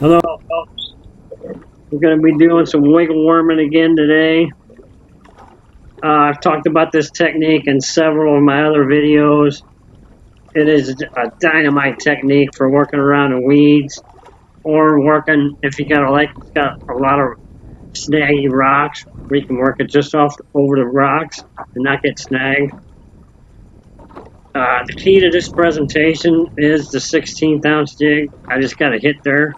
Hello, folks. We're going to be doing some wiggle worming again today. I've talked about this technique in several of my other videos. It is a dynamite technique for working around the weeds or working if you got a lake that's got a lot of snaggy rocks where you can work it just off over the rocks and not get snagged. The key to this presentation is the 16th ounce jig. I just got a hit there.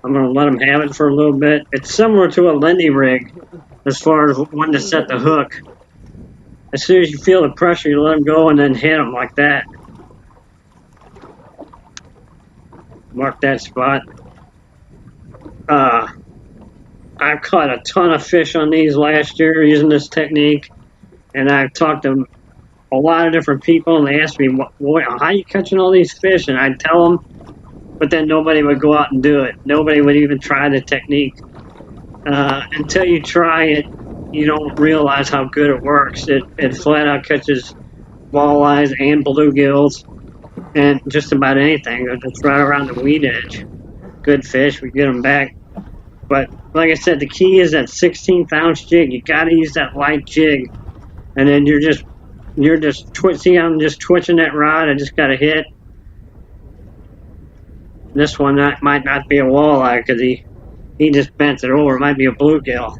I'm going to let them have it for a little bit. It's similar to a Lindy rig as far as when to set the hook. As soon as you feel the pressure, you let them go and then hit them like that. Mark that spot. I've caught a ton of fish on these last year using this technique, and I've talked to a lot of different people, and they ask me, "Boy, how are you catching all these fish?" And I'd tell them, but then nobody would go out and do it. Nobody would even try the technique. Until you try it, you don't realize how good it works. It flat out catches walleyes and bluegills and just about anything. It's right around the weed edge. Good fish, we get them back. But like I said, the key is that 16th ounce jig. You got to use that light jig, and then you're just see, I'm just twitching that rod. I just got a hit. This one might not be a walleye because he just bent it over. It might be a bluegill.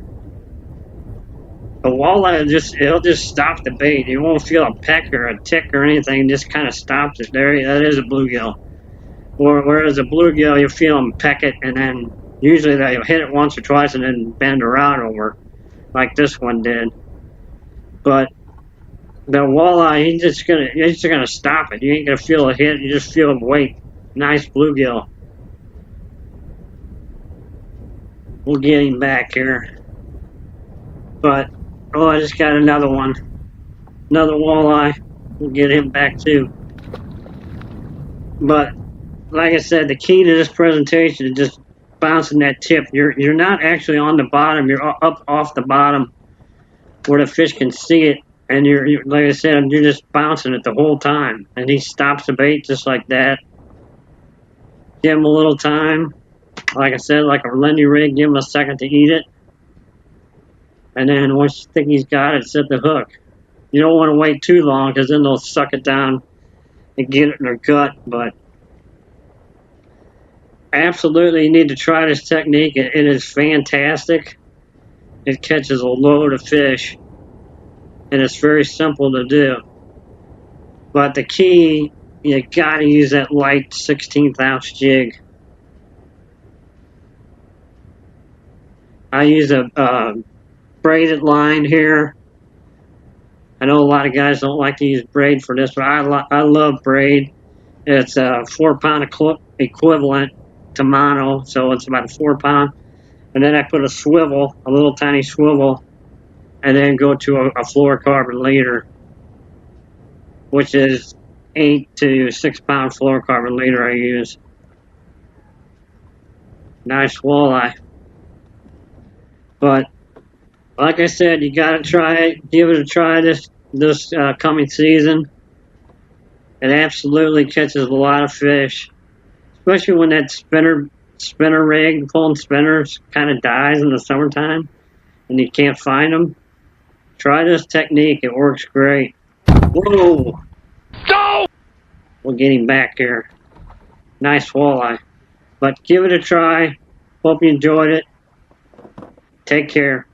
A walleye it'll just stop the bait. You won't feel a peck or a tick or anything. It just kind of stops it. There, that is a bluegill. Whereas a bluegill, you feel them peck it, and then usually they'll hit it once or twice and then bend the rod over, like this one did. But the walleye, he's just gonna stop it. You ain't gonna feel a hit. You just feel him wait. Nice bluegill. We'll get him back here. But oh, I just got another one. Another walleye. We'll get him back too. But like I said, the key to this presentation is just bouncing that tip. You're not actually on the bottom. You're up off the bottom where the fish can see it, and you're like I said, you're just bouncing it the whole time. And he stops the bait just like that. Give him a little time. Like I said, like a Lindy rig, give him a second to eat it. And then once you think he's got it, set the hook. You don't want to wait too long because then they'll suck it down and get it in their gut. But absolutely, you need to try this technique. It is fantastic. It catches a load of fish, and it's very simple to do. But the key, you got to use that light 16th ounce jig. I use a braided line here. I know a lot of guys don't like to use braid for this, but I love braid. It's a 4-pound equivalent to mono, so it's about a 4-pound. And then I put a swivel, a little tiny swivel, and then go to a fluorocarbon leader, which is 8 to 6-pound fluorocarbon leader I use. Nice walleye. But like I said, you gotta try it. Give it a try this coming season. It absolutely catches a lot of fish, especially when that spinner rig, pulling spinners, kind of dies in the summertime, and you can't find them. Try this technique; it works great. Whoa! Go! We'll get him back here. Nice walleye. But give it a try. Hope you enjoyed it. Take care.